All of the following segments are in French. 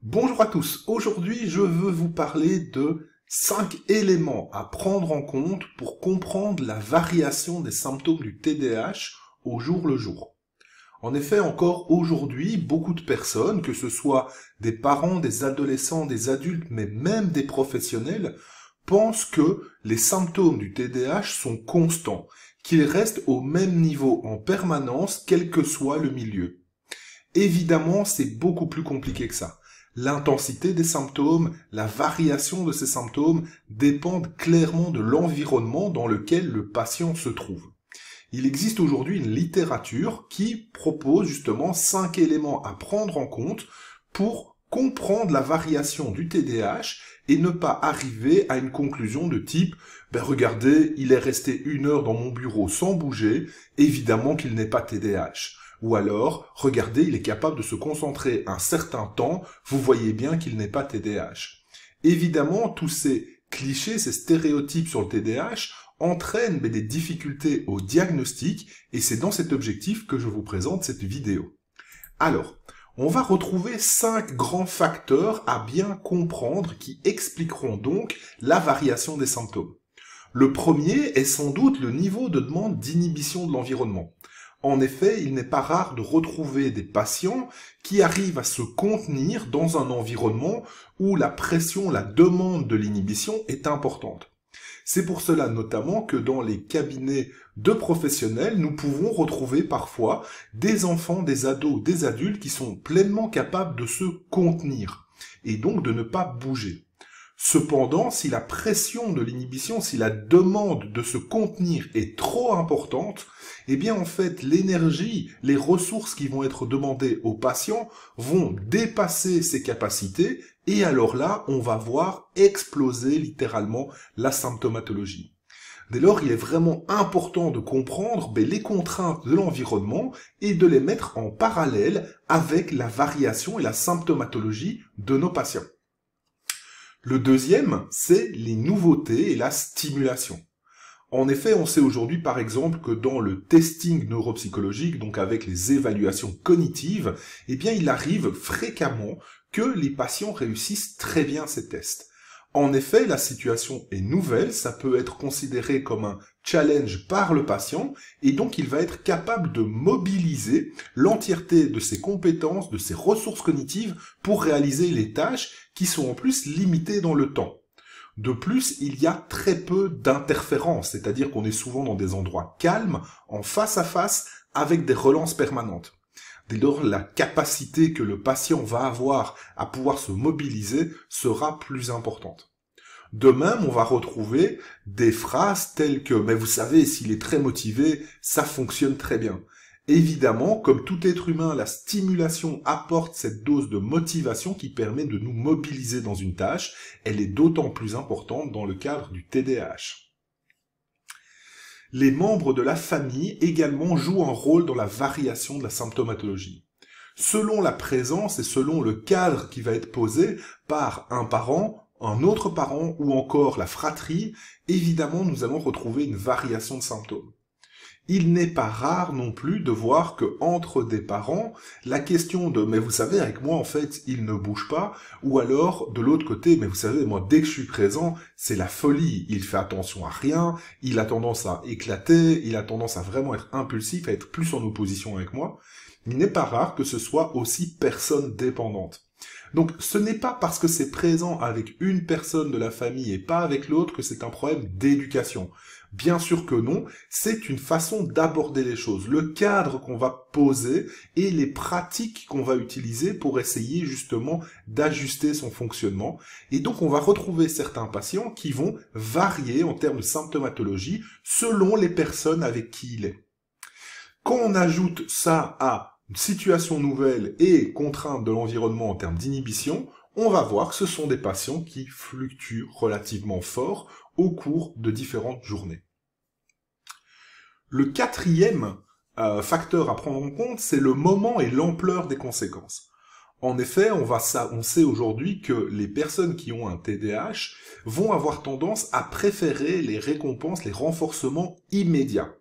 Bonjour à tous, aujourd'hui je veux vous parler de 5 éléments à prendre en compte pour comprendre la variation des symptômes du TDAH au jour le jour. En effet, encore aujourd'hui, beaucoup de personnes, que ce soit des parents, des adolescents, des adultes, mais même des professionnels, pensent que les symptômes du TDAH sont constants, qu'ils restent au même niveau en permanence, quel que soit le milieu. Évidemment, c'est beaucoup plus compliqué que ça. L'intensité des symptômes, la variation de ces symptômes dépendent clairement de l'environnement dans lequel le patient se trouve. Il existe aujourd'hui une littérature qui propose justement 5 éléments à prendre en compte pour comprendre la variation du TDAH et ne pas arriver à une conclusion de type « regardez, il est resté 1 heure dans mon bureau sans bouger, évidemment qu'il n'est pas TDAH ». Ou alors, regardez, il est capable de se concentrer un certain temps, vous voyez bien qu'il n'est pas TDAH. Évidemment, tous ces clichés, ces stéréotypes sur le TDAH entraînent des difficultés au diagnostic et c'est dans cet objectif que je vous présente cette vidéo. Alors, on va retrouver 5 grands facteurs à bien comprendre qui expliqueront donc la variation des symptômes. Le premier est sans doute le niveau de demande d'inhibition de l'environnement. En effet, il n'est pas rare de retrouver des patients qui arrivent à se contenir dans un environnement où la pression, la demande de l'inhibition est importante. C'est pour cela notamment que dans les cabinets de professionnels, nous pouvons retrouver parfois des enfants, des ados, des adultes qui sont pleinement capables de se contenir et donc de ne pas bouger. Cependant, si la pression de l'inhibition, si la demande de se contenir est trop importante, eh bien en fait l'énergie, les ressources qui vont être demandées aux patients vont dépasser ses capacités et alors là, on va voir exploser littéralement la symptomatologie. Dès lors, il est vraiment important de comprendre les contraintes de l'environnement et de les mettre en parallèle avec la variation et la symptomatologie de nos patients. Le deuxième, c'est les nouveautés et la stimulation. En effet, on sait aujourd'hui par exemple que dans le testing neuropsychologique, donc avec les évaluations cognitives, eh bien il arrive fréquemment que les patients réussissent très bien ces tests. En effet, la situation est nouvelle, ça peut être considéré comme un challenge par le patient, et donc il va être capable de mobiliser l'entièreté de ses compétences, de ses ressources cognitives pour réaliser les tâches qui sont en plus limitées dans le temps. De plus, il y a très peu d'interférences, c'est-à-dire qu'on est souvent dans des endroits calmes, en face à face, avec des relances permanentes. Dès lors, la capacité que le patient va avoir à pouvoir se mobiliser sera plus importante. De même, on va retrouver des phrases telles que « mais vous savez, s'il est très motivé, ça fonctionne très bien ». Évidemment, comme tout être humain, la stimulation apporte cette dose de motivation qui permet de nous mobiliser dans une tâche. Elle est d'autant plus importante dans le cadre du TDAH. Les membres de la famille également jouent un rôle dans la variation de la symptomatologie. Selon la présence et selon le cadre qui va être posé par un parent, un autre parent ou encore la fratrie, évidemment nous allons retrouver une variation de symptômes. Il n'est pas rare non plus de voir que entre des parents, la question de « mais vous savez, avec moi en fait, il ne bouge pas » ou alors de l'autre côté « mais vous savez, moi dès que je suis présent, c'est la folie, il fait attention à rien, il a tendance à éclater, il a tendance à vraiment être impulsif, à être plus en opposition avec moi », il n'est pas rare que ce soit aussi personne dépendante. Donc ce n'est pas parce que c'est présent avec une personne de la famille et pas avec l'autre que c'est un problème d'éducation. Bien sûr que non, c'est une façon d'aborder les choses, le cadre qu'on va poser et les pratiques qu'on va utiliser pour essayer justement d'ajuster son fonctionnement. Et donc on va retrouver certains patients qui vont varier en termes de symptomatologie selon les personnes avec qui il est. Quand on ajoute ça à une situation nouvelle et contrainte de l'environnement en termes d'inhibition, on va voir que ce sont des patients qui fluctuent relativement fort au cours de différentes journées. Le quatrième facteur à prendre en compte, c'est le moment et l'ampleur des conséquences. En effet, on sait aujourd'hui que les personnes qui ont un TDAH vont avoir tendance à préférer les récompenses, les renforcements immédiats.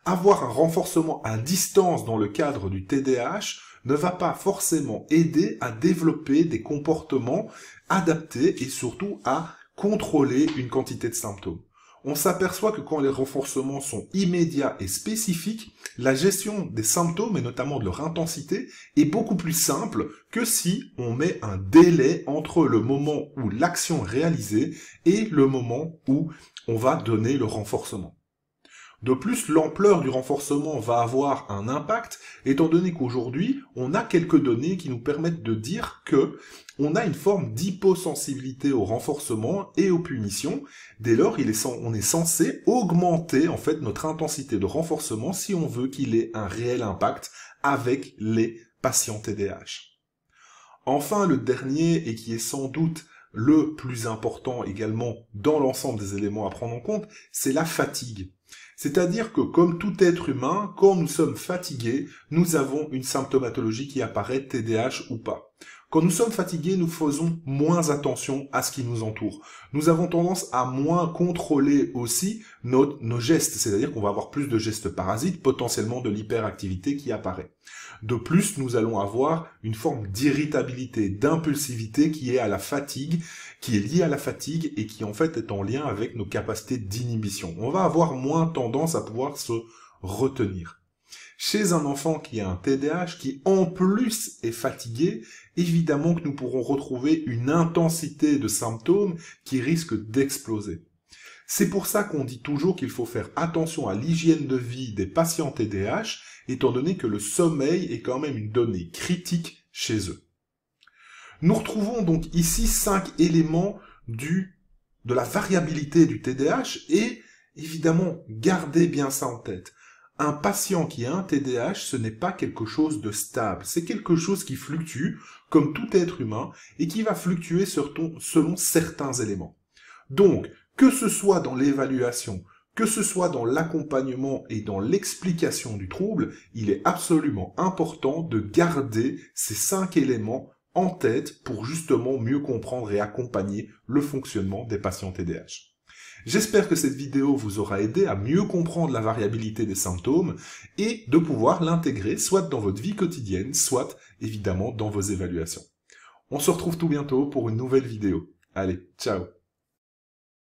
Avoir un renforcement à distance dans le cadre du TDAH ne va pas forcément aider à développer des comportements adaptés et surtout à contrôler une quantité de symptômes. On s'aperçoit que quand les renforcements sont immédiats et spécifiques, la gestion des symptômes et notamment de leur intensité est beaucoup plus simple que si on met un délai entre le moment où l'action est réalisée et le moment où on va donner le renforcement. De plus, l'ampleur du renforcement va avoir un impact, étant donné qu'aujourd'hui, on a quelques données qui nous permettent de dire que on a une forme d'hyposensibilité au renforcement et aux punitions. Dès lors, on est censé augmenter en fait notre intensité de renforcement si on veut qu'il ait un réel impact avec les patients TDAH. Enfin, le dernier, et qui est sans doute le plus important également dans l'ensemble des éléments à prendre en compte, c'est la fatigue. C'est-à-dire que comme tout être humain, quand nous sommes fatigués, nous avons une symptomatologie qui apparaît, TDAH ou pas. Quand nous sommes fatigués, nous faisons moins attention à ce qui nous entoure. Nous avons tendance à moins contrôler aussi nos gestes, c'est-à-dire qu'on va avoir plus de gestes parasites, potentiellement de l'hyperactivité qui apparaît. De plus, nous allons avoir une forme d'irritabilité, d'impulsivité qui est liée à la fatigue et qui en fait est en lien avec nos capacités d'inhibition. On va avoir moins tendance à pouvoir se retenir. Chez un enfant qui a un TDAH, qui en plus est fatigué, évidemment que nous pourrons retrouver une intensité de symptômes qui risque d'exploser. C'est pour ça qu'on dit toujours qu'il faut faire attention à l'hygiène de vie des patients TDAH, étant donné que le sommeil est quand même une donnée critique chez eux. Nous retrouvons donc ici 5 éléments de la variabilité du TDAH et évidemment, gardez bien ça en tête. Un patient qui a un TDAH, ce n'est pas quelque chose de stable, c'est quelque chose qui fluctue, comme tout être humain, et qui va fluctuer selon certains éléments. Donc, que ce soit dans l'évaluation, que ce soit dans l'accompagnement et dans l'explication du trouble, il est absolument important de garder ces 5 éléments en tête pour justement mieux comprendre et accompagner le fonctionnement des patients TDAH. J'espère que cette vidéo vous aura aidé à mieux comprendre la variabilité des symptômes et de pouvoir l'intégrer soit dans votre vie quotidienne, soit évidemment dans vos évaluations. On se retrouve tout bientôt pour une nouvelle vidéo. Allez, ciao!